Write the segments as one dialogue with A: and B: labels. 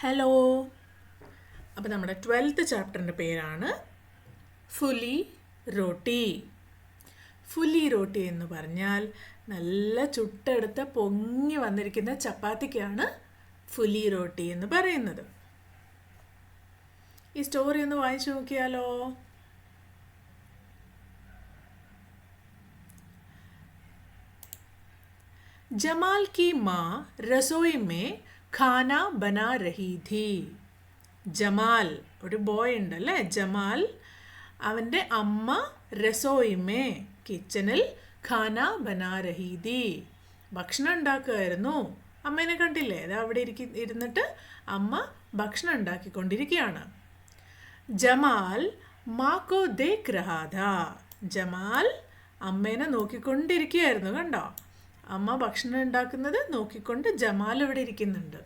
A: Hello. അപ്പോൾ നമ്മുടെ 12th ചാപ്റ്ററിൻ്റെ പേരാണ് ഫുലി റോട്ടി. ഫുലി റോട്ടി എന്ന് പറഞ്ഞാൽ നല്ല ചുട്ടെടുത്ത പൊങ്ങി വന്നിരിക്കുന്ന ചപ്പാത്തിക്കാണ് ഫുലി റോട്ടി എന്ന് പറയുന്നത്. ഈ സ്റ്റോറി ഒന്ന് വായിച്ചു നോക്കിയാലോ. जमाल की माँ रसोई में खाना बना रही थी. ജമാൽ ഒരു ബോയ് ഉണ്ടല്ലേ, ജമാൽ. അവൻ്റെ അമ്മ രസോയിമേ കിച്ചണിൽ ഖാന ബനാ രഹി ഥി, ഭക്ഷണം ഉണ്ടാക്കുമായിരുന്നു. അമ്മേനെ കണ്ടില്ലേ, അത് അവിടെ ഇരുന്നിട്ട് അമ്മ ഭക്ഷണം ഉണ്ടാക്കിക്കൊണ്ടിരിക്കുകയാണ്. ജമാൽ മാക്കോ ദേഖ് രഹാ ഥാ, ജമാൽ അമ്മേനെ നോക്കിക്കൊണ്ടിരിക്കുകയായിരുന്നു. കണ്ടോ, അമ്മ ഭക്ഷണം ഉണ്ടാക്കുന്നത് നോക്കിക്കൊണ്ട് ജമാൽ ഇവിടെ ഇരിക്കുന്നുണ്ട്.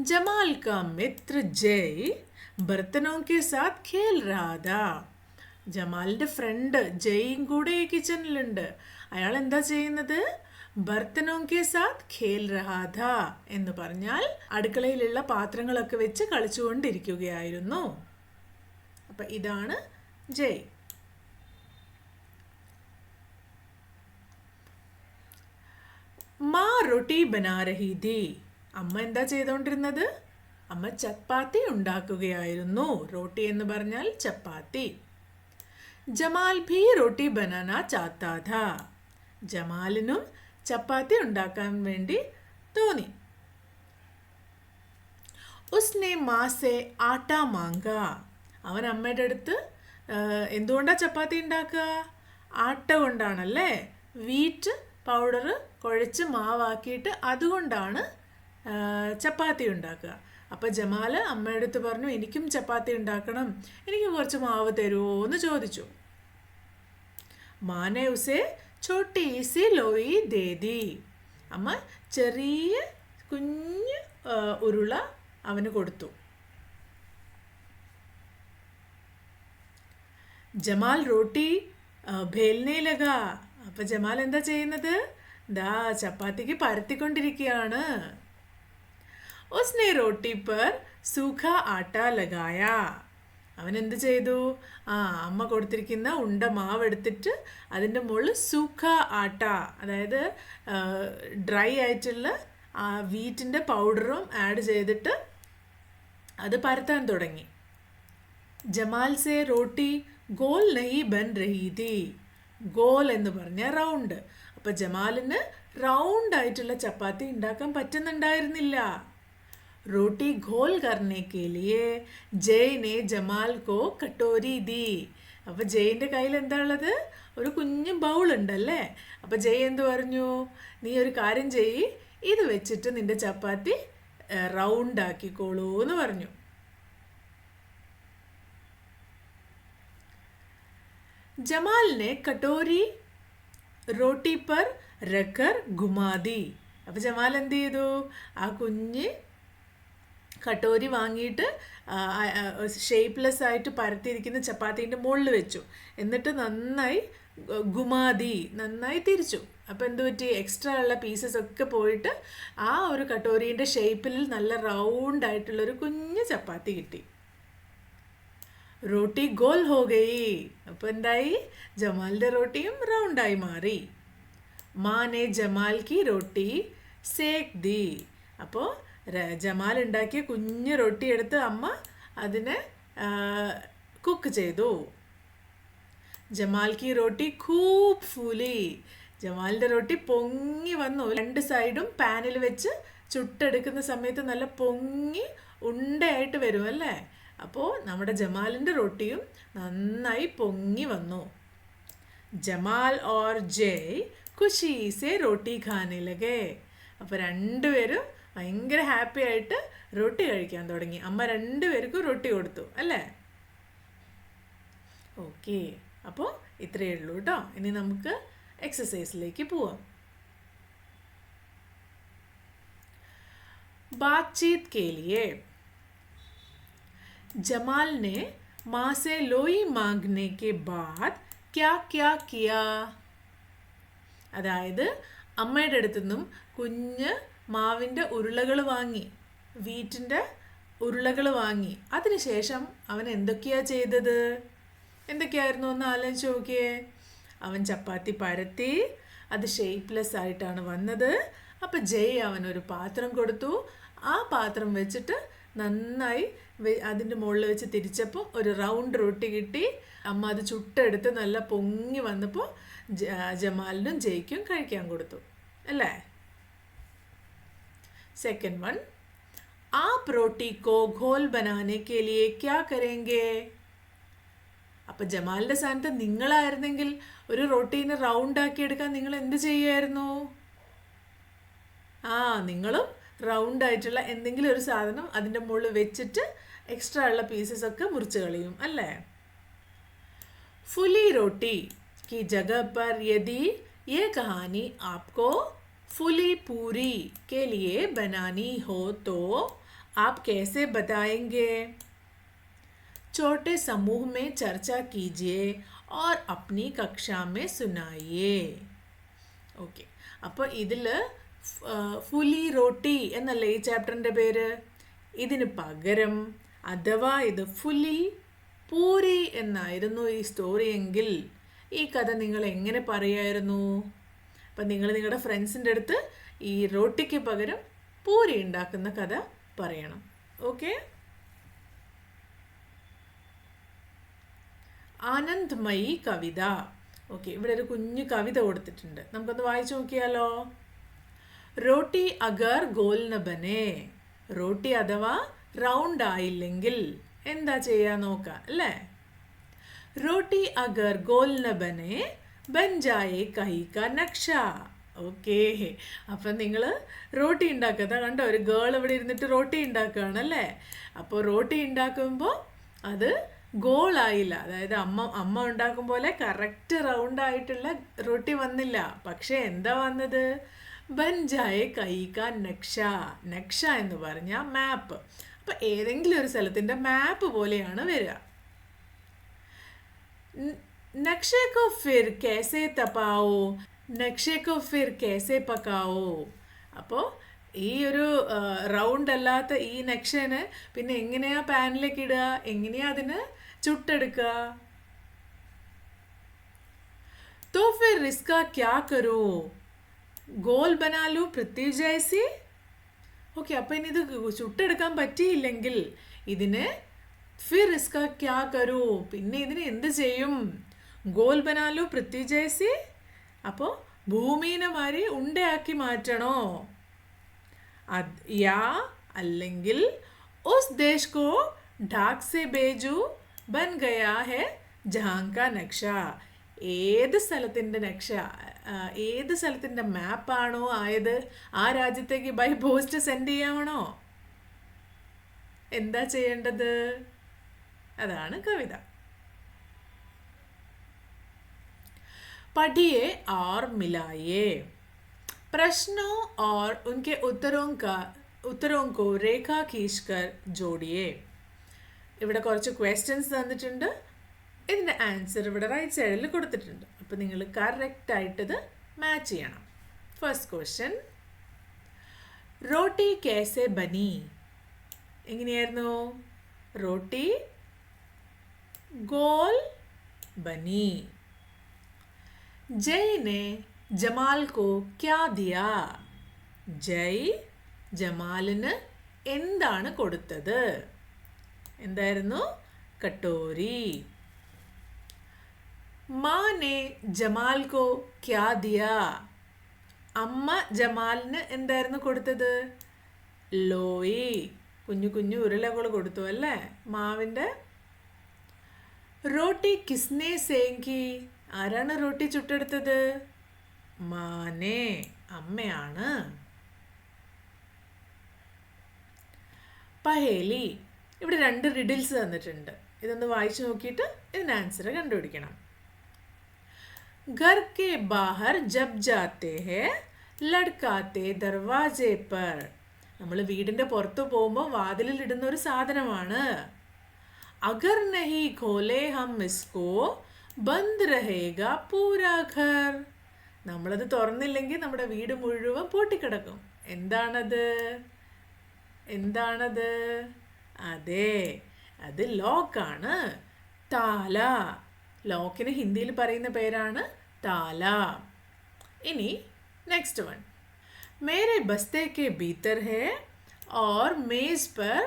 A: ജമാൽ കാ മിത്ര ജയ് ബർത്തനോं के साथ खेल रहा था. ജമാലിൻ്റെ ഫ്രണ്ട് ജയും കൂടെ ഈ കിച്ചണിലുണ്ട്. അയാൾ എന്താ ചെയ്യുന്നത്? ബർത്തനോं के साथ खेल रहा था എന്ന് പറഞ്ഞാൽ അടുക്കളയിലുള്ള പാത്രങ്ങളൊക്കെ വെച്ച് കളിച്ചുകൊണ്ടിരിക്കുകയായിരുന്നു. അപ്പം ഇതാണ് ജയ്. മാ റൊട്ടി ബനാ രഹി ഥി, അമ്മ എന്താ ചെയ്തുകൊണ്ടിരുന്നത്? അമ്മ ചപ്പാത്തി ഉണ്ടാക്കുകയായിരുന്നു. റോട്ടി എന്ന് പറഞ്ഞാൽ ചപ്പാത്തി. ജമാൽ ഭി റോട്ടി ബനാന ചാത്താ ഥാ, ജമാലിനും ചപ്പാത്തി ഉണ്ടാക്കാൻ വേണ്ടി തോന്നി. ഉസ്നെ മാ സെ ആട്ട മാങ്ക, അവൻ അമ്മയുടെ അടുത്ത് എന്തുകൊണ്ടാണ് ചപ്പാത്തി ഉണ്ടാക്കുക? ആട്ട കൊണ്ടാണല്ലേ, വീറ്റ് പൗഡർ കുഴച്ച് മാവാക്കിയിട്ട് അതുകൊണ്ടാണ് ചപ്പാത്തി ഉണ്ടാക്കുക. അപ്പോൾ ജമാൽ അമ്മയുടെ അടുത്ത് പറഞ്ഞു, എനിക്കും ചപ്പാത്തി ഉണ്ടാക്കണം, എനിക്ക് കുറച്ച് മാവ് തരുമോ എന്ന് ചോദിച്ചു. മാനെ ഉസേ ചോട്ടി സി ലോയി ദേദി, അമ്മ ചെറിയ കുഞ്ഞ് ഉരുള അവന് കൊടുത്തു. ജമാൽ റോട്ടി ഭേൽനെ ലഗ, അപ്പം ജമാൽ എന്താ ചെയ്യുന്നത്? ദാ ചപ്പാത്തിക്ക് പരത്തിക്കൊണ്ടിരിക്കുകയാണ്. ഉസ്നെ റോട്ടി പർ സൂഖ ആട്ട ലഗായ, അവൻ എന്ത് ചെയ്തു? അമ്മ കൊടുത്തിരിക്കുന്ന ഉണ്ട മാവ് എടുത്തിട്ട് അതിൻ്റെ മുകളിൽ സൂഖ ആട്ട, അതായത് ഡ്രൈ ആയിട്ടുള്ള വീറ്റിൻ്റെ പൗഡറും ആഡ് ചെയ്തിട്ട് അത് പരത്താൻ തുടങ്ങി. ജമാൽ സെ റോട്ടി ഗോൽ നഹി ബൻ രഹി ഥി, ഗോൽ എന്ന് പറഞ്ഞാൽ റൗണ്ട്. അപ്പം ജമാലിന് റൗണ്ട് ആയിട്ടുള്ള ചപ്പാത്തി ഉണ്ടാക്കാൻ പറ്റുന്നുണ്ടായിരുന്നില്ല. റോട്ടി ഗോൽ കർണേ കെ ലിയേ ജയ് നെ ജമാൽ കോ കട്ടോരി ദി, അപ്പം ജയിൻ്റെ കയ്യിൽ എന്താ ഉള്ളത്? ഒരു കുഞ്ഞു ബൗൾ ഉണ്ടല്ലേ. അപ്പം ജയ് എന്ത് പറഞ്ഞു? നീ ഒരു കാര്യം ചെയ്യ്, ഇത് വെച്ചിട്ട് നിന്റെ ചപ്പാത്തി റൗണ്ട് ആക്കിക്കോളൂ എന്ന് പറഞ്ഞു. ജമാൽ നെ കട്ടോരി റോട്ടി പർ രക്കർ ഗുമാദി, അപ്പം ജമാൽ എന്ത് ചെയ്തു? ആ കുഞ്ഞ് കട്ടോരി വാങ്ങിയിട്ട് ഷേപ്പ്ലെസ് ആയിട്ട് പരത്തിയിരിക്കുന്ന ചപ്പാത്തീൻ്റെ മുകളിൽ വെച്ചു. എന്നിട്ട് നന്നായി ഗുമാദി, നന്നായി തിരിച്ചു. അപ്പോൾ എന്ത് പറ്റി? എക്സ്ട്രാ ഉള്ള പീസസ് ഒക്കെ പോയിട്ട് ആ ഒരു കട്ടോരീൻ്റെ ഷേപ്പിൽ നല്ല റൗണ്ട് ആയിട്ടുള്ളൊരു കുഞ്ഞ് ചപ്പാത്തി കിട്ടി. റോട്ടി ഗോൽ ഹോ ഗയി, അപ്പോൾ എന്തായി? ജമാലിൻ്റെ റോട്ടിയും റൗണ്ടായി മാറി. മാനെ ജമാൽ കി റോട്ടി സേക് ദി, അപ്പോൾ ജമാൽ ഉണ്ടാക്കിയ കുഞ്ഞ് റൊട്ടി എടുത്ത് അമ്മ അതിനെ കുക്ക് ചെയ്തു. ജമാൽ കി റോട്ടി ഖൂബ് ഫൂലി, ജമാലിൻ്റെ റൊട്ടി പൊങ്ങി വന്നു. രണ്ട് സൈഡും പാനിൽ വെച്ച് ചുട്ടെടുക്കുന്ന സമയത്ത് നല്ല പൊങ്ങി ഉണ്ടയായിട്ട് വരും അല്ലേ. അപ്പോൾ നമ്മുടെ ജമാലിൻ്റെ റൊട്ടിയും നന്നായി പൊങ്ങി വന്നു. ജമാൽ ഓർ ജയ് ഖുഷി സെ റോട്ടി ഖാനെ ലഗേ, അപ്പോൾ രണ്ടുപേരും ഭയങ്കര ഹാപ്പി ആയിട്ട് റൊട്ടി കഴിക്കാൻ തുടങ്ങി. അമ്മ രണ്ടുപേർക്കും റൊട്ടി കൊടുത്തു അല്ലേ. ഓക്കെ, അപ്പോൾ ഇത്രയേ ഉള്ളൂ കേട്ടോ. ഇനി നമുക്ക് എക്സസൈസിലേക്ക് പോവാം. ബാത്ചീത് കെ ലിയേ ജമാൽ ने माँ से लोई मांगने के बाद क्या क्या किया, അതായത് അമ്മയുടെ അടുത്തു നിന്നും കുഞ്ഞ് മാവിൻ്റെ ഉരുളകൾ വാങ്ങി. വീറ്റിൻ്റെ ഉരുളകൾ വാങ്ങി. അതിനുശേഷം അവൻ എന്തൊക്കെയാ ചെയ്തത്? എന്തൊക്കെയായിരുന്നു ഒന്ന് ആലോചിച്ച് നോക്കിയേ. അവൻ ചപ്പാത്തി പരത്തി, അത് ഷേപ്പ്ലെസ് ആയിട്ടാണ് വന്നത്. അപ്പം ജയ് അവനൊരു പാത്രം കൊടുത്തു. ആ പാത്രം വെച്ചിട്ട് നന്നായി അതിൻ്റെ മുകളിൽ വെച്ച് തിരിച്ചപ്പോൾ ഒരു റൗണ്ട് റൊട്ടി കിട്ടി. അമ്മ അത് ചുട്ടെടുത്ത് നല്ല പൊങ്ങി വന്നപ്പോൾ ജമാലിനും ജയ്ക്കും കഴിക്കാൻ കൊടുത്തു അല്ലേ. सेकंड वन, आप रोटी को घोल बनाने के लिए क्या करेंगे? അപ്പം ജമാലിൻ്റെ സ്ഥാനത്ത് നിങ്ങളായിരുന്നെങ്കിൽ ഒരു റൊട്ടീനെ റൗണ്ട് ആക്കി എടുക്കാൻ നിങ്ങൾ എന്ത് ചെയ്യുമായിരുന്നു? നിങ്ങളും റൗണ്ട് ആയിട്ടുള്ള എന്തെങ്കിലും ഒരു സാധനം അതിൻ്റെ മുകളിൽ വെച്ചിട്ട് എക്സ്ട്രാ ഉള്ള പീസസ് ഒക്കെ മുറിച്ച് കളയും അല്ലേ. फुली रोटी की जगह पर यदि ये कहानी आपको फुली पूरी के लिए बनानी हो तो आप कैसे बताएंगे? छोटे समूह में चर्चा कीजिए और अपनी कक्षा में सुनाइए. ഓക്കെ, അപ്പോൾ ഇതിൽ ഫുലി റോട്ടി എന്നല്ലേ ഈ ചാപ്റ്ററിൻ്റെ പേര്. ഇതിന് പകരം അഥവാ ഇത് ഫുലി പൂരി എന്നായിരുന്നു ഈ സ്റ്റോറി എങ്കിൽ ഈ കഥ നിങ്ങൾ എങ്ങനെ പറയായിരുന്നു? അപ്പം നിങ്ങൾ നിങ്ങളുടെ ഫ്രണ്ട്സിൻ്റെ അടുത്ത് ഈ റോട്ടിക്ക് പകരം പൂരി ഉണ്ടാക്കുന്ന കഥ പറയണം. ഓക്കെ. ആനന്ദ്മയി കവിത. ഓക്കെ, ഇവിടെ ഒരു കുഞ്ഞു കവിത കൊടുത്തിട്ടുണ്ട്, നമുക്കൊന്ന് വായിച്ചു നോക്കിയാലോ. റോട്ടി അഗർ ഗോൽ ന ബനെ. റോട്ടി അഥവാ റൗണ്ട് ആയില്ലെങ്കിൽ എന്താ ചെയ്യാൻ നോക്കാം അല്ലേ. റോട്ടി അഗർ ഗോൽ ന ബനെ ബൻ ജായേ കഹി കാ നക്ഷ. ഓക്കെ, അപ്പം നിങ്ങൾ റോട്ടി ഉണ്ടാക്കുക. കണ്ടോ, ഒരു ഗേൾ ഇവിടെ ഇരുന്നിട്ട് റോട്ടി ഉണ്ടാക്കുകയാണല്ലേ. അപ്പോൾ റോട്ടി ഉണ്ടാക്കുമ്പോൾ അത് ഗോളായില്ല, അതായത് അമ്മ ഉണ്ടാക്കും പോലെ കറക്റ്റ് റൗണ്ട് ആയിട്ടുള്ള റൊട്ടി വന്നില്ല. പക്ഷെ എന്താ വന്നത്? ബൻജായെ കൈകാൻ നക്ഷ. നക്ഷ എന്ന് പറഞ്ഞാൽ മാപ്പ്. അപ്പം ഏതെങ്കിലും ഒരു സ്ഥലത്തിൻ്റെ മാപ്പ് പോലെയാണ് വരിക. നക്ഷേക്കോ ഫിർ കേസെ തപാവോ, നക്ഷേക്കോ ഫിർ കേസെ പക്കാവോ. അപ്പോൾ ഈ ഒരു റൗണ്ട് അല്ലാത്ത ഈ നക്ഷേനെ പിന്നെ എങ്ങനെയാ പാനിലേക്ക് ഇടുക, എങ്ങനെയാ അതിന് ചുട്ടെടുക്കുക? तो फिर इसका क्या करो? गोल बना लो पृथ्वी जैसी. ഓക്കെ, അപ്പം ഇനി ഇത് ചുട്ടെടുക്കാൻ പറ്റിയില്ലെങ്കിൽ ഇതിന് ഫിർ ഇസ്കാ ക്യാ കരോ, പിന്നെ ഇതിന് എന്ത് ചെയ്യും? ഗോൽ ബനാലു പൃഥ്വി ജൈസി. അപ്പോൾ ഭൂമീനെ മാറി ഉണ്ടയാക്കി മാറ്റണോ? യാ അല്ലെങ്കിൽ ഉസ് ദേശ് കോ ഢാക് സെ ബേജു ബൻ ഗയാ ഹെ ജഹാൻ കാ നക്ഷ. ഏത് സ്ഥലത്തിൻ്റെ നക്ഷ, ഏത് സ്ഥലത്തിൻ്റെ മാപ്പാണോ ആയത് ആ രാജ്യത്തേക്ക് ബൈ പോസ്റ്റ് സെൻഡ് ചെയ്യാമണോ? എന്താ ചെയ്യേണ്ടത്? അതാണ് കവിത. പഠിയെ और मिलाइए. प्रश्नों और उनके उत्तरों को रेखा खींचकर जोड़िए. ഇവിടെ കുറച്ച് ക്വസ്റ്റ്യൻസ് തന്നിട്ടുണ്ട്, ഇതിൻ്റെ ആൻസർ ഇവിടെ റൈറ്റ് സൈഡിൽ കൊടുത്തിട്ടുണ്ട്. അപ്പോൾ നിങ്ങൾ കറക്റ്റായിട്ടത് മാച്ച് ചെയ്യണം. ഫസ്റ്റ് ക്വസ്റ്റ്യൻ, റോട്ടി കേസെ ബനി. എങ്ങനെയായിരുന്നു? റോട്ടി ഗോൽ ബനി. ജയ് ने ജമാൽ को क्या दिया? ജയ് ജമാലിന് എന്താണ് കൊടുത്തത്? എന്തായിരുന്നു? കട്ടോരി. माँ ने ജമാൽ को क्या दिया? അമ്മ ജമാലിന് എന്തായിരുന്നു കൊടുത്തത്? ലോയി, കുഞ്ഞു കുഞ്ഞു ഉരുളകൾ കൊടുത്തു അല്ലേ, മാവിൻ്റെ. റോട്ടി കിസ്നെ സേങ്കി. ആരാണ് റോട്ടി ചുട്ടെടുത്തത്? മാനെ, അമ്മയാണ്. പഹേലി. ഇവിടെ 2 റിഡിൽസ് തന്നിട്ടുണ്ട്, ഇതൊന്ന് വായിച്ചു നോക്കിയിട്ട് ഇതിന് ആൻസർ കണ്ടുപിടിക്കണം. घर के बाहर जब जाते हैं लड़काते दरवाजे पर. നമ്മൾ വീടിൻ്റെ പുറത്ത് പോകുമ്പോൾ വാതിലിൽ ഇടുന്ന ഒരു സാധനമാണ്. അഗർ നഹി ഖോലെ ഹം ഇസ്കോ ബന്ദ് രഹേഗാ പൂരാ ഘർ. നമ്മളത് തുറന്നില്ലെങ്കിൽ നമ്മുടെ വീട് മുഴുവൻ പൂട്ടിക്കിടക്കും. എന്താണത്? എന്താണത്? അതെ, അത് ലോക്കാണ്. താല. ലോക്കിന് ഹിന്ദിയിൽ പറയുന്ന പേരാണ് താല. ഇനി നെക്സ്റ്റ് വൺ. मेरे बस्ते के भीतर है और मेज पर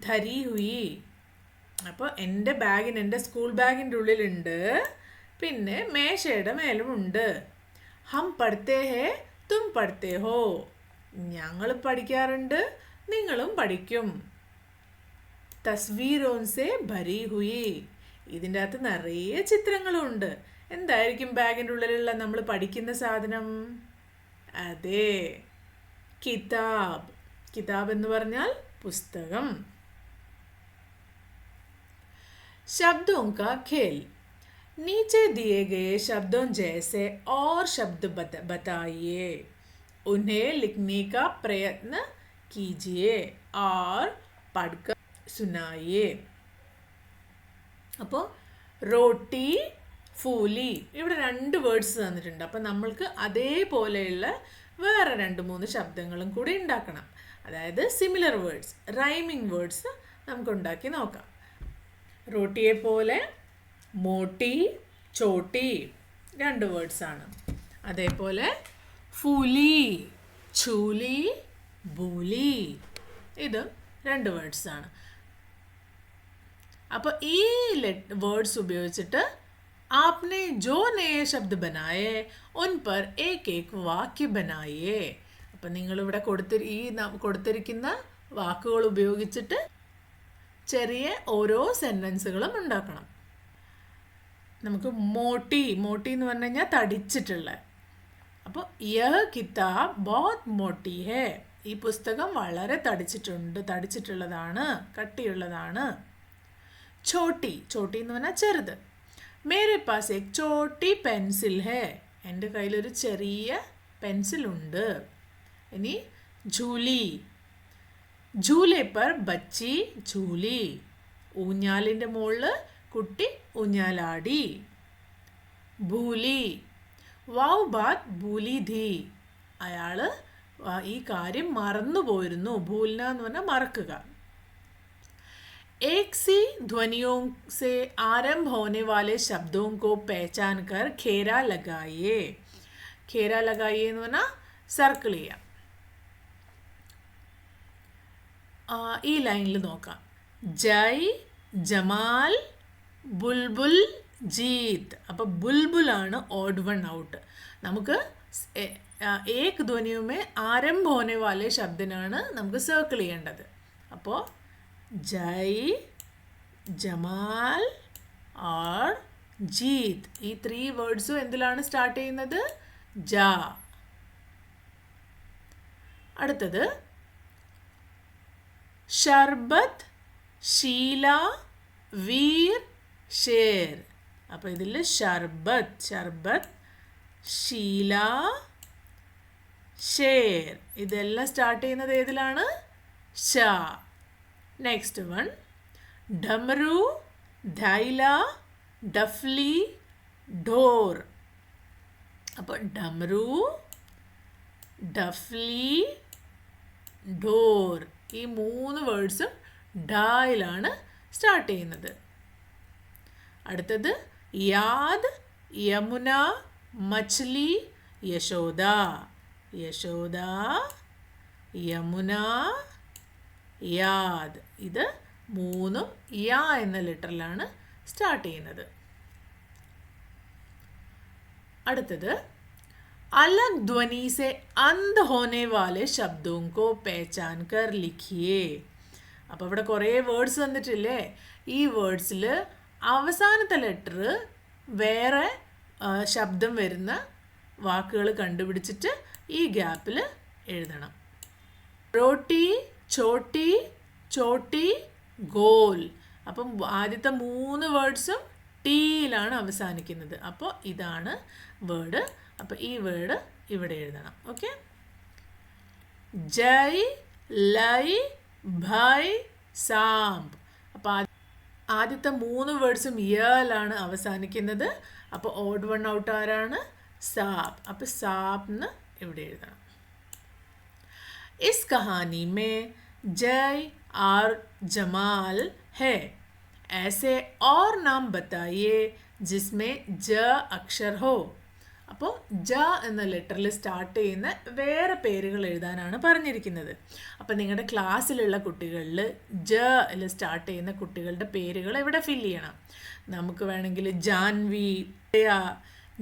A: धरी हुई. അപ്പോൾ എൻ്റെ ബാഗിന്, എൻ്റെ സ്കൂൾ ബാഗിൻ്റെ ഉള്ളിലുണ്ട്, പിന്നെ മേശയുടെ മേലുമുണ്ട്. ഹം പഠിത്തേ ഹേ തും പഠിത്തേ ഹോ. ഞങ്ങൾ പഠിക്കാറുണ്ട്, നിങ്ങളും പഠിക്കും. തസ്വീരോൻ സേ ഭരി ഹുയി. ഇതിൻ്റെ അകത്ത് നിറയെ ചിത്രങ്ങളുണ്ട്. എന്തായിരിക്കും ബാഗിൻ്റെ ഉള്ളിലുള്ള നമ്മൾ പഠിക്കുന്ന സാധനം? അതെ, കിതാബ്. കിതാബ് എന്ന് പറഞ്ഞാൽ പുസ്തകം. शब्दों का खेल. नीचे दिए गए शब्दों जैसे और शब्द बताइए. उन्हें लिखने का प्रयत्न कीजिए और पढ़कर सुनाइए. അപ്പോൾ റോട്ടി, ഫൂലി, ഇവിടെ 2 വേർഡ്സ് തന്നിട്ടുണ്ട്. അപ്പം നമ്മൾക്ക് അതേപോലെയുള്ള വേറെ 2-3 ശബ്ദങ്ങളും കൂടി ഉണ്ടാക്കണം. അതായത് സിമിലർ വേർഡ്സ്, റൈമിങ് വേർഡ്സ് നമുക്ക് ഉണ്ടാക്കി നോക്കാം. റോട്ടിയെ പോലെ മോട്ടി, ചോട്ടി 2 വേർഡ്സാണ്. അതേപോലെ ഫൂലി, ചൂലി, ബൂലി ഇത് 2 വേർഡ്സാണ്. അപ്പോൾ ഈ വേർഡ്സ് ഉപയോഗിച്ചിട്ട് आपने जो नए शब्द बनाए उन पर एक एक वाक्य बनाइए. അപ്പം നിങ്ങളിവിടെ കൊടുത്തിരിക്കുന്ന വാക്കുകൾ ഉപയോഗിച്ചിട്ട് ചെറിയ ഓരോ സെൻറ്റൻസുകളും ഉണ്ടാക്കണം. നമുക്ക് മോട്ടി, മോട്ടി എന്ന് പറഞ്ഞു കഴിഞ്ഞാൽ തടിച്ചിട്ടുള്ള. അപ്പോൾ യഹ് കിതാബ് ബഹുത് മോട്ടി ഹേ. ഈ പുസ്തകം വളരെ തടിച്ചിട്ടുള്ളതാണ്, കട്ടിയുള്ളതാണ്. ചോട്ടി, ചോട്ടി എന്ന് പറഞ്ഞാൽ ചെറുത്. മേരെ പാസ് എക് ചോട്ടി പെൻസിൽ ഹേ. എൻ്റെ കയ്യിലൊരു ചെറിയ പെൻസിലുണ്ട്. ഇനി झूली, झूले पर बच्ची झूली. ഊഞ്ഞാലിൻ്റെ മുകളിൽ കുട്ടി ഊഞ്ഞാലാടി. ഭൂലി, വാവ് ബാത് ഭൂലി ധി. അയാൾ ഈ കാര്യം മറന്നു പോയിരുന്നു. ഭൂൽന എന്ന് പറഞ്ഞാൽ മറക്കുക. एक सी ध्वनियों से आरंभ होने वाले शब्दों को पहचान कर घेरा लगाइए. घेरा लगाइए എന്ന് പറഞ്ഞാൽ സർക്കിൾ ചെയ്യാം. ഈ ലൈനിൽ നോക്കാം. ജയ്, ജമാൽ, ബുൽബുൽ, ജീത്ത്. അപ്പോൾ ബുൽബുലാണ് ഓഡ് വൺ ഔട്ട്. നമുക്ക് ഏക് ധ്വനിയുമേ ആരംഭ ഹോനെ വാലെ ശബ്ദനാണ് നമുക്ക് സർക്കിൾ ചെയ്യേണ്ടത്. അപ്പോൾ ജയ്, ജമാൽ और ജീത്ത്, ഈ 3 വേർഡ്സും എന്തിലാണ് സ്റ്റാർട്ട് ചെയ്യുന്നത്? ജ. അടുത്തത് ഷർബത്ത്, ഷീല, വീർ, ഷേർ. അപ്പോൾ ഇതിൽ ഷർബത്ത്, ഷീല, ഷേർ ഇതെല്ലാം സ്റ്റാർട്ട് ചെയ്യുന്നത് ഏതിലാണ്? ഷ. നെക്സ്റ്റ് വൺ ഡമരു, ധൈല, ഡഫ്ലി, ഢോർ. അപ്പോൾ ഡമരു, ഡഫ്ലി, ഢോർ ഈ 3 വേർഡ്സും ഡായിലാണ് സ്റ്റാർട്ട് ചെയ്യുന്നത്. അടുത്തത് യാദ്, യമുന, മച്ച്ലി, യശോദ. യശോദ, യമുന, യാദ് ഇത് 3 യാ എന്ന ലെറ്ററിലാണ് സ്റ്റാർട്ട് ചെയ്യുന്നത്. അടുത്തത് अलग ध्वनि से अंध होने वाले शब्दों को पहचान कर लिखिए. അപ്പോൾ ഇവിടെ കുറേ വേർഡ്സ് തന്നിട്ടില്ലേ? ഈ വേർഡ്സിൽ അവസാനത്തെ ലെറ്റർ വേറെ ശബ്ദം വരുന്ന വാക്കുകൾ കണ്ടുപിടിച്ചിട്ട് ഈ ഗ്യാപ്പിൽ എഴുതണം. റോട്ടി, ചോട്ടി, ചോട്ടി, ഗോൽ. അപ്പം ആദ്യത്തെ 3 വേർഡ്സും ടീയിലാണ് അവസാനിക്കുന്നത്. അപ്പോൾ ഇതാണ് വേർഡ്. അപ്പോൾ ഈ വേർഡ് ഇവിടെ എഴുതണം. ഓക്കെ. ജയ്, ലൈ, ഭൈ, സാംബ്. അപ്പോൾ ആദ്യത്തെ 3 വേർഡ്സും യലാണ് അവസാനിക്കുന്നത്. അപ്പോൾ ഓഡ് വൺ ഔട്ട് ആരാണ്? സാബ്. അപ്പോൾ സാബ് എന്ന് ഇവിടെ എഴുതണം. इस कहानी में जय और जमाल है. ऐसे और नाम बताइए जिसमें ज अक्षर हो. അപ്പോൾ ജ എന്ന ലെറ്ററിൽ സ്റ്റാർട്ട് ചെയ്യുന്ന വേറെ പേരുകൾ എഴുതാനാണ് പറഞ്ഞിരിക്കുന്നത്. അപ്പോൾ നിങ്ങളുടെ ക്ലാസ്സിലുള്ള കുട്ടികളിൽ ജയിൽ സ്റ്റാർട്ട് ചെയ്യുന്ന കുട്ടികളുടെ പേരുകൾ ഇവിടെ ഫില്ല് ചെയ്യണം. നമുക്ക് വേണമെങ്കിൽ ജാൻവി, ജയ,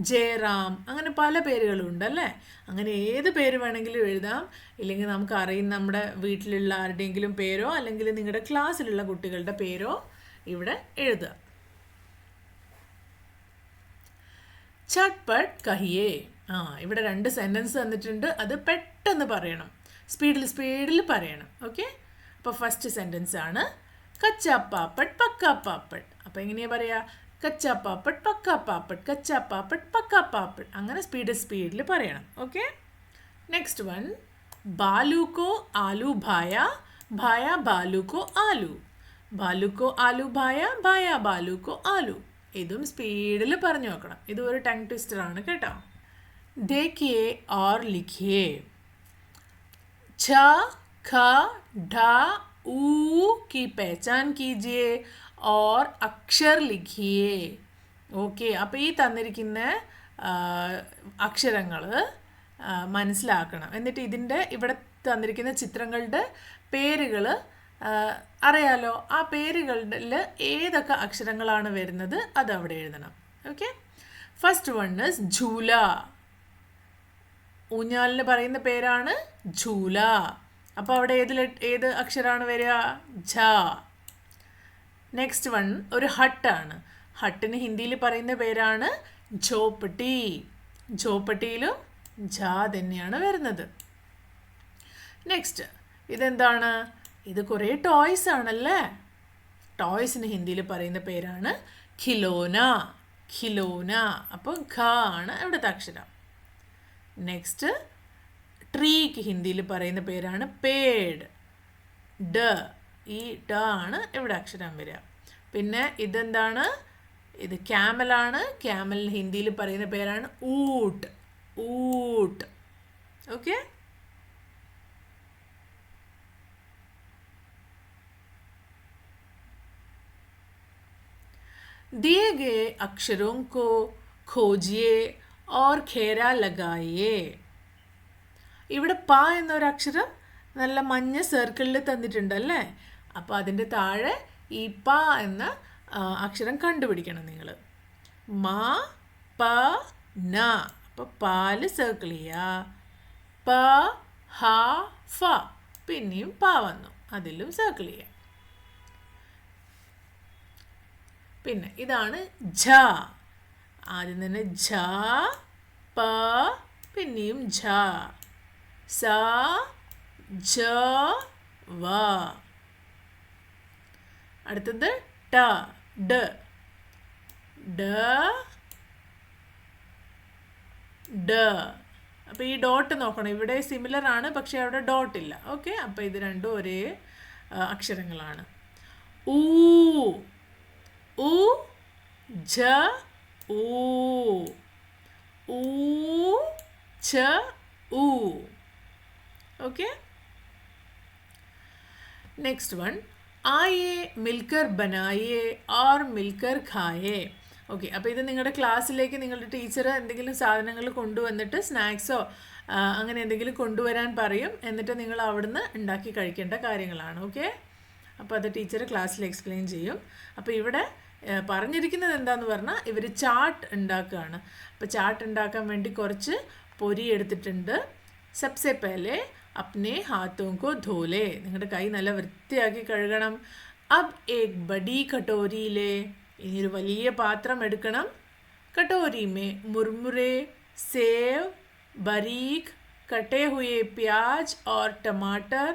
A: ജയറാം, അങ്ങനെ പല പേരുകളും ഉണ്ടല്ലേ. അങ്ങനെ ഏത് പേര് വേണമെങ്കിലും എഴുതാം. ഇല്ലെങ്കിൽ നമുക്ക് അറിയുന്ന നമ്മുടെ വീട്ടിലുള്ള ആരുടെയെങ്കിലും പേരോ അല്ലെങ്കിൽ നിങ്ങളുടെ ക്ലാസ്സിലുള്ള കുട്ടികളുടെ പേരോ ഇവിടെ എഴുതുക. ചട്പട്ട് കഹിയേ. ഇവിടെ 2 സെൻറ്റൻസ് തന്നിട്ടുണ്ട്. അത് പെട്ടെന്ന് പറയണം, സ്പീഡിൽ പറയണം. ഓക്കെ. അപ്പോൾ ഫസ്റ്റ് സെൻറ്റൻസ് ആണ് കച്ചാ പാപ്പട്ട് പക്കാ പാപ്പട്ട്. അപ്പോൾ എങ്ങനെയാ പറയുക? കച്ചാ പാപ്പട്ട് പക്കാ പാപ്പട്ട്, കച്ചാ പാപ്പട്ട് പക്കാ പാപ്പട്ട്. അങ്ങനെ സ്പീഡിൽ പറയണം. ഓക്കെ. നെക്സ്റ്റ് വൺ, ബാലു കോ ആലു ഭായ, ഭായ ബാലു കോ ആലു. ബാലു കോ ആലു ഭായ, ഭായ ബാലു കോ ആലു. ഇതും സ്പീഡിൽ പറഞ്ഞു നോക്കണം. ഇത് ഒരു ടങ് ട്വിസ്റ്റർ ആണ് കേട്ടോ. देखिए और लिखिए. छ, ख, ढ, ऊ की पहचान कीजिए और अक्षर लिखिए. ഓക്കെ. അപ്പോൾ ഈ തന്നിരിക്കുന്ന അക്ഷരങ്ങൾ മനസ്സിലാക്കണം. എന്നിട്ട് ഇതിൻ്റെ ഇവിടെ തന്നിരിക്കുന്ന ചിത്രങ്ങളുടെ പേരുകൾ അറിയാലോ. ആ പേരുകളിൽ ഏതൊക്കെ അക്ഷരങ്ങളാണ് വരുന്നത് അത് അവിടെ എഴുതണം. Okay. First one is jhula. ഊഞ്ഞാലിന് പറയുന്ന പേരാണ് ഝൂല. അപ്പോൾ അവിടെ ഏത് അക്ഷരമാണ് വരിക? ഝ. നെക്സ്റ്റ് വൺ ഒരു ഹട്ടാണ്. ഹട്ടിന് ഹിന്ദിയിൽ പറയുന്ന പേരാണ് ഝോപ്പട്ടി. ഝോപ്പട്ടിയിലും ഝ തന്നെയാണ് വരുന്നത്. നെക്സ്റ്റ് ഇതെന്താണ്? ഇത് കുറേ ടോയ്സ് ആണല്ലേ. ടോയ്സിന് ഹിന്ദിയിൽ പറയുന്ന പേരാണ് ഖിലോന. ഖിലോന. അപ്പോൾ ഖ ആണ് ഇവിടുത്തെ അക്ഷരം. നെക്സ്റ്റ് ട്രീക്ക് ഹിന്ദിയിൽ പറയുന്ന പേരാണ് പേഡ്. ഡ. ഈ ഡ ആണ് ഇവിടെ അക്ഷരം വരിക. പിന്നെ ഇതെന്താണ്? ഇത് ക്യാമലാണ്. ക്യാമലിന് ഹിന്ദിയിൽ പറയുന്ന പേരാണ് ഊട്ട്. ഊട്ട്. ഓക്കെ. दिए गए अक्षरों को खोजिए और घेरा लगाइए. ഇവിടെ പ എന്നൊരക്ഷരം നല്ല മഞ്ഞ സർക്കിളിൽ തന്നിട്ടുണ്ടല്ലേ. അപ്പോൾ അതിൻ്റെ താഴെ ഈ പ എന്ന അക്ഷരം കണ്ടുപിടിക്കണം നിങ്ങൾ. മ, പ, ന. അപ്പോൾ പാല് സർക്കിൾ ചെയ്യുക. പ, ഹ, ഫ. പിന്നെയും പ വന്നു, അതിലും സർക്കിൾ ചെയ്യുക. പിന്നെ ഇതാണ് ഝ. ആദ്യം തന്നെ ഝ, പ, പിന്നെയും ഝ, സ, ജ, വ. അടുത്തത് ട, ഡ, ഡ, ഡ. അപ്പോൾ ഈ ഡോട്ട് നോക്കണം. ഇവിടെ സിമിലർ ആണ്, പക്ഷേ അവിടെ ഡോട്ട് ഇല്ല. ഓക്കെ. അപ്പോൾ ഇത് രണ്ടും ഒരേ അക്ഷരങ്ങളാണ്. ഊ, ഊ, ജ, ഊ. ഊ, ഛ, ഊ. ഓക്കെ. നെക്സ്റ്റ് വൺ, ആയേ മിൽക്കർ ബനായേ और മിൽക്കർ ഖായേ. ഓക്കെ. അപ്പോൾ ഇത് നിങ്ങളുടെ ക്ലാസ്സിലേക്ക് നിങ്ങളുടെ ടീച്ചർ എന്തെങ്കിലും സാധനങ്ങൾ കൊണ്ടുവന്നിട്ട് സ്നാക്സോ അങ്ങനെ എന്തെങ്കിലും കൊണ്ടുവരാൻ പറയും. എന്നിട്ട് നിങ്ങൾ അവിടുന്ന് ഉണ്ടാക്കി കഴിക്കേണ്ട കാര്യങ്ങളാണ്. ഓക്കെ. അപ്പോൾ അത് ടീച്ചർ ക്ലാസ്സിൽ എക്സ്പ്ലെയിൻ ചെയ്യും. അപ്പോൾ ഇവിടെ പറഞ്ഞിരിക്കുന്നത് എന്താണെന്ന് പറഞ്ഞാൽ ഇവർ ചാട്ട് ഉണ്ടാക്കുകയാണ്. അപ്പോൾ ചാട്ട് ഉണ്ടാക്കാൻ വേണ്ടി കുറച്ച് പൊരി എടുത്തിട്ടുണ്ട്. സബ്സെ പഹലെ അപ്നെ ഹാത്തോं को धो ले. നിങ്ങളുടെ കൈ നല്ല വൃത്തിയാക്കി കഴുകണം. अब एक बड़ी कटोरी ले. ഇനി ഒരു വലിയ പാത്രം എടുക്കണം. कटोरी में मुरमुरे, सेव, बारीक कटे हुए प्याज और टमाटर,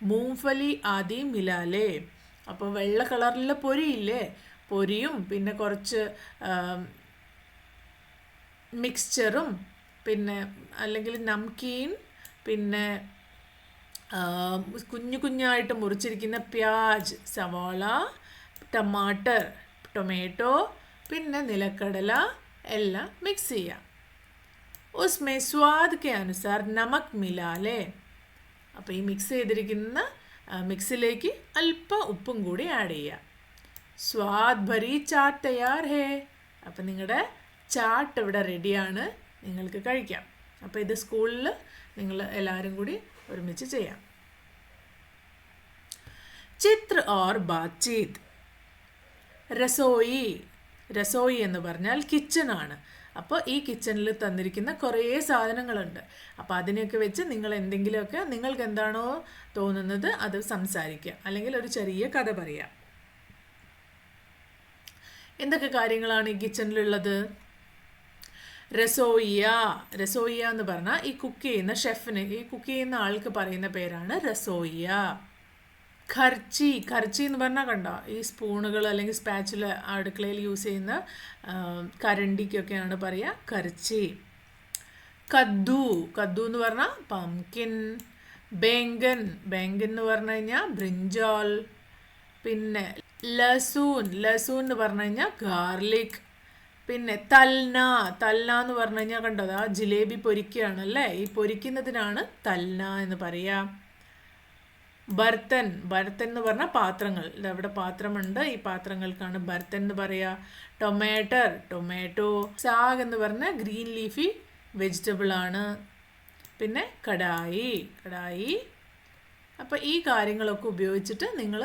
A: മൂംഫലി ആദി മിലാലേ. അപ്പോൾ വെള്ള കളറിലുള്ള പൊരിയില്ലേ, പൊരിയും പിന്നെ കുറച്ച് മിക്സ്ചറും പിന്നെ അല്ലെങ്കിൽ നംകീൻ, പിന്നെ കുഞ്ഞു കുഞ്ഞായിട്ട് മുറിച്ചിരിക്കുന്ന പ്യാജ്, സവാള, ടമാട്ടർ, ടൊമാറ്റോ, പിന്നെ നിലക്കടല എല്ലാം മിക്സ് ചെയ്യാം. ഉസ്മേ സ്വാദ് കെ അനുസാർ നമക് മിലാലേ. അപ്പോൾ ഈ മിക്സ് ചെയ്തിരിക്കുന്ന മിക്സിലേക്ക് അല്പം ഉപ്പും കൂടി ആഡ് ചെയ്യുക. സ്വാദ് ഭരി ചാട്ട് തയ്യാർ ഹേ. അപ്പം നിങ്ങളുടെ ചാട്ട് ഇവിടെ റെഡിയാണ്, നിങ്ങൾക്ക് കഴിക്കാം. അപ്പോൾ ഇത് സ്കൂളിൽ നിങ്ങൾ എല്ലാവരും കൂടി ഒരുമിച്ച് ചെയ്യാം. ചിത്ര ഓർ ബാത്ചീത്. രസോയി. രസോയി എന്ന് പറഞ്ഞാൽ കിച്ചണാണ്. അപ്പോൾ ഈ കിച്ചണിൽ തന്നിരിക്കുന്ന കുറേ സാധനങ്ങളുണ്ട്. അപ്പോൾ അതിനെയൊക്കെ വെച്ച് നിങ്ങൾ എന്തെങ്കിലുമൊക്കെ നിങ്ങൾക്ക് എന്താണോ തോന്നുന്നത് അത് സംസാരിക്കുക, അല്ലെങ്കിൽ ഒരു ചെറിയ കഥ പറയുക. എന്തൊക്കെ കാര്യങ്ങളാണ് ഈ കിച്ചണിലുള്ളത്? രസോയിയ. രസോയിയ എന്ന് പറഞ്ഞാൽ ഈ കുക്ക് ചെയ്യുന്ന ഷെഫിന്, ഈ കുക്ക് ചെയ്യുന്ന ആൾക്ക് പറയുന്ന പേരാണ് രസോയിയ. ഖർച്ചി. ഖർച്ചി എന്ന് പറഞ്ഞാൽ കണ്ടോ, ഈ സ്പൂണുകൾ അല്ലെങ്കിൽ സ്പാച്ചുല അടുക്കളയിൽ യൂസ് ചെയ്യുന്ന കരണ്ടിക്കൊക്കെയാണ് പറയുക ഖർച്ചി. കദ്ദു. കദ്ദു എന്ന് പറഞ്ഞാൽ പംകിൻ. ബേങ്കൻ. ബേങ്കൻ എന്ന് പറഞ്ഞു കഴിഞ്ഞാൽ ബ്രിഞ്ചോൾ. പിന്നെ ലസൂൻ. ലസൂൻ എന്ന് പറഞ്ഞു കഴിഞ്ഞാൽ ഗാർലിക്. പിന്നെ തൽന. തൽന എന്ന് പറഞ്ഞു കഴിഞ്ഞാൽ കണ്ടോ, ആ ജിലേബി പൊരിക്കുകയാണല്ലേ, ഈ പൊരിക്കുന്നതിനാണ് തൽന എന്ന് പറയുക. ബർത്തൻ. ബർത്തൻ എന്ന് പറഞ്ഞാൽ പാത്രങ്ങൾ. ഇതവിടെ പാത്രമുണ്ട്, ഈ പാത്രങ്ങൾക്കാണ് ബർത്തൻ എന്ന് പറയുക. ടൊമാറ്റർ. ടൊമാറ്റോ. സാഗ് എന്ന് പറഞ്ഞാൽ ഗ്രീൻ ലീഫി വെജിറ്റബിൾ ആണ്. പിന്നെ കടായി. കടായി. അപ്പോൾ ഈ കാര്യങ്ങളൊക്കെ ഉപയോഗിച്ചിട്ട് നിങ്ങൾ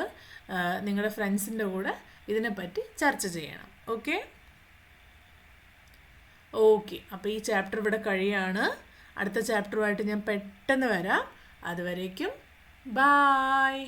A: നിങ്ങളുടെ ഫ്രണ്ട്സിൻ്റെ കൂടെ ഇതിനെപ്പറ്റി ചർച്ച ചെയ്യണം. ഓക്കെ. അപ്പോൾ ഈ ചാപ്റ്റർ ഇവിടെ കഴിയാണ്. അടുത്ത ചാപ്റ്ററുമായിട്ട് ഞാൻ പെട്ടെന്ന് വരാം. അതുവരേക്കും ബായ്.